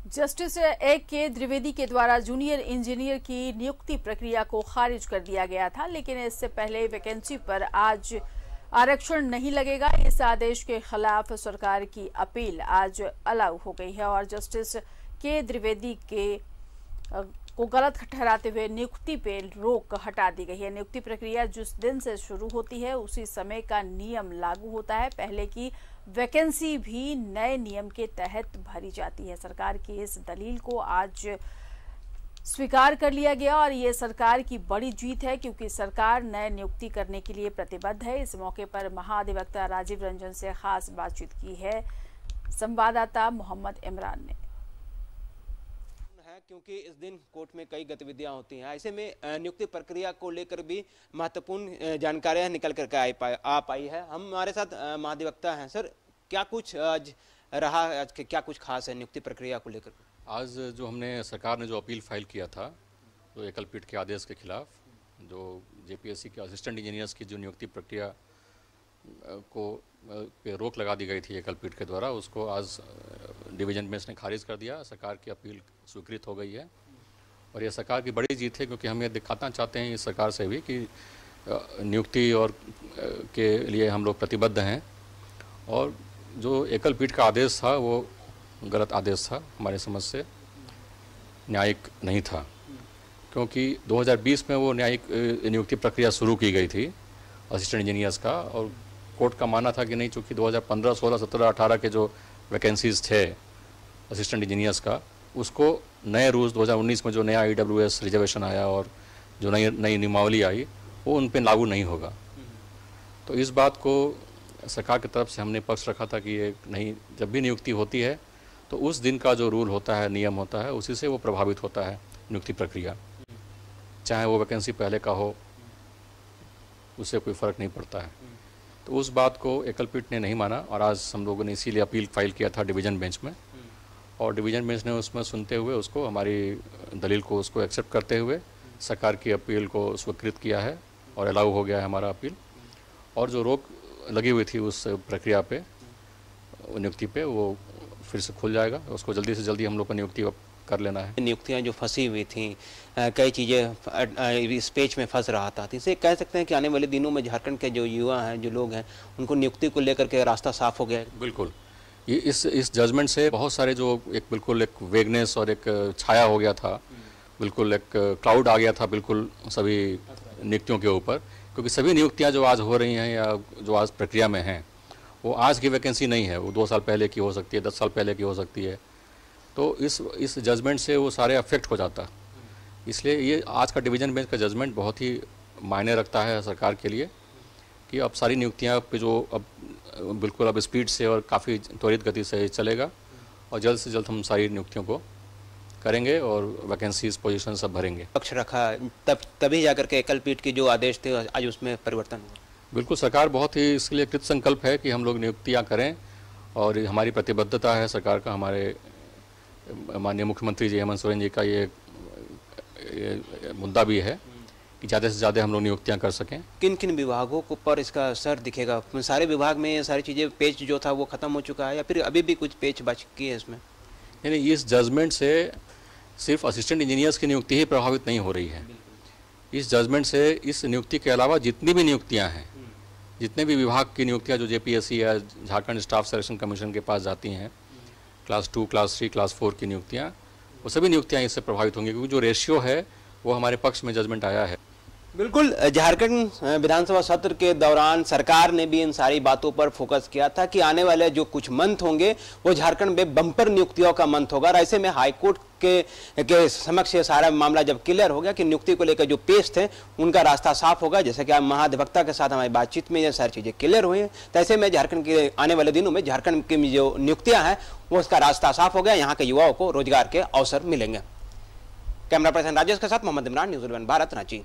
Justice A.K. Dwivedi के द्वारा junior engineer की नियुक्ति प्रक्रिया को खारिज कर दिया गया था, लेकिन इससे पहले वैकेंसी पर आज आरक्षण नहीं लगेगा। इस आदेश के खिलाफ सरकार की अपील आज अलाउ हो गई है और जस्टिस K. द्विवेदी को गलत ठहराते हुए नियुक्ति पे रोक हटा दी गई है। नियुक्ति प्रक्रिया जिस दिन से शुरू होती है उसी समय का नियम लागू होता है। पहले की वैकेंसी भी नए नियम के तहत भरी जाती है। सरकार की इस दलील को आज स्वीकार कर लिया गया और ये सरकार की बड़ी जीत है, क्योंकि सरकार नए नियुक्ति करने के लिए प्रतिबद्ध है। इस मौके पर महाधिवक्ता राजीव रंजन से खास बातचीत की है संवाददाता मोहम्मद इमरान ने। क्योंकि इस दिन कोर्ट में कई गतिविधियां होती हैं, ऐसे में नियुक्ति प्रक्रिया को लेकर भी महत्वपूर्ण जानकारियां निकल कर आ पाई है। हमारे साथ महाधिवक्ता हैं। सर, क्या कुछ आज रहा, आज क्या कुछ खास है नियुक्ति प्रक्रिया को लेकर? आज जो हमने सरकार ने जो अपील फाइल किया था, तो एकल पीठ के आदेश के खिलाफ जो जेपीएससी के असिस्टेंट इंजीनियर्स की जो नियुक्ति प्रक्रिया को पे रोक लगा दी गई थी एकल पीठ के द्वारा, उसको आज डिवीजन बेंच ने खारिज कर दिया। सरकार की अपील स्वीकृत हो गई है और ये सरकार की बड़ी जीत है, क्योंकि हम ये दिखाना चाहते हैं इस सरकार से भी कि नियुक्ति और के लिए हम लोग प्रतिबद्ध हैं। और जो एकल पीठ का आदेश था वो गलत आदेश था, हमारे समझ से न्यायिक नहीं था, क्योंकि 2020 में वो न्यायिक नियुक्ति प्रक्रिया शुरू की गई थी असिस्टेंट इंजीनियर्स का, और कोर्ट का मानना था कि नहीं, चूँकि 2015, 16, 17, 18 के जो वैकेंसीज थे असिस्टेंट इंजीनियर्स का, उसको नए रूल्स 2019 में जो नया EWS रिजर्वेशन आया और जो नई नियमावली आई, वो उन पर लागू नहीं होगा। तो इस बात को सरकार की तरफ से हमने पक्ष रखा था कि ये नहीं, जब भी नियुक्ति होती है तो उस दिन का जो रूल होता है, नियम होता है, उसी से वो प्रभावित होता है नियुक्ति प्रक्रिया, चाहे वो वैकेंसी पहले का हो, उससे कोई फ़र्क नहीं पड़ता है। तो उस बात को एकल पीठ ने नहीं माना और आज हम लोगों ने इसीलिए अपील फाइल किया था डिवीज़न बेंच में, और डिवीज़न बेंच ने उसमें सुनते हुए उसको, हमारी दलील को उसको एक्सेप्ट करते हुए सरकार की अपील को स्वीकृत किया है और अलाउ हो गया है हमारा अपील। और जो रोक लगी हुई थी उस प्रक्रिया पे, नियुक्ति पे, वो फिर से खुल जाएगा। उसको जल्दी से जल्दी हम लोग को नियुक्ति कर लेना है। नियुक्तियां जो फंसी हुई थी, कई चीज़ें इस पेच में फंस रहा था, इसे कह सकते हैं कि आने वाले दिनों में झारखंड के जो युवा हैं, जो लोग हैं, उनको नियुक्ति को लेकर के रास्ता साफ हो गया है। बिल्कुल, ये इस जजमेंट से बहुत सारे जो बिल्कुल एक वेगनेस और एक छाया हो गया था, बिल्कुल एक क्लाउड आ गया था बिल्कुल सभी नियुक्तियों के ऊपर, क्योंकि सभी नियुक्तियां जो आज हो रही हैं या जो आज प्रक्रिया में हैं, वो आज की वैकेंसी नहीं है, वो 2 साल पहले की हो सकती है, 10 साल पहले की हो सकती है। तो इस जजमेंट से वो सारे अफेक्ट हो जाता है। इसलिए ये आज का डिवीज़न बेंच का जजमेंट बहुत ही मायने रखता है सरकार के लिए, कि अब सारी नियुक्तियां पे जो अब बिल्कुल अब स्पीड से और काफ़ी त्वरित गति से चलेगा और जल्द से जल्द हम सारी नियुक्तियों को करेंगे और वैकेंसीज पोजीशन सब भरेंगे। पक्ष रखा तभी जाकर के एकल पीठ के जो आदेश थे आज उसमें परिवर्तन हुआ। बिल्कुल, सरकार बहुत ही इसके लिए कृत संकल्प है कि हम लोग नियुक्तियाँ करें, और हमारी प्रतिबद्धता है सरकार का। हमारे माननीय मुख्यमंत्री जी हेमंत सोरेन जी का ये मुद्दा भी है कि ज़्यादा से ज़्यादा हम लोग नियुक्तियाँ कर सकें। किन किन विभागों को पर इसका असर दिखेगा? सारे विभाग में ये सारी चीज़ें, पेच जो था वो ख़त्म हो चुका है या फिर अभी भी कुछ पेच बाकी है इसमें? यानी इस जजमेंट से सिर्फ असिस्टेंट इंजीनियर्स की नियुक्ति ही प्रभावित नहीं हो रही है। इस जजमेंट से इस नियुक्ति के अलावा जितनी भी नियुक्तियाँ हैं, जितने भी विभाग की नियुक्तियाँ जो जेपीएससी या झारखंड स्टाफ सिलेक्शन कमीशन के पास जाती हैं, क्लास 2, क्लास 3, क्लास 4 की नियुक्तियाँ, वो सभी नियुक्तियाँ इससे प्रभावित होंगी, क्योंकि जो रेशियो है वो हमारे पक्ष में जजमेंट आया है। बिल्कुल, झारखंड विधानसभा सत्र के दौरान सरकार ने भी इन सारी बातों पर फोकस किया था कि आने वाले जो कुछ मंथ होंगे वो झारखंड में बम्पर नियुक्तियों का मंथ होगा। और ऐसे में हाईकोर्ट के समक्ष ये सारा मामला जब क्लियर हो गया कि नियुक्ति को लेकर जो पेश थे उनका रास्ता साफ होगा, जैसे कि महाधिवक्ता के साथ हमारी बातचीत में ये सारी चीज़ें क्लियर हुई हैं, तो ऐसे में झारखंड के आने वाले दिनों में झारखंड की जो नियुक्तियाँ हैं वो उसका रास्ता साफ हो गया। यहाँ के युवाओं को रोजगार के अवसर मिलेंगे। कैमरा पर्सन राजेश के साथ मोहम्मद इमरान, न्यूज़ 11 भारत, रांची।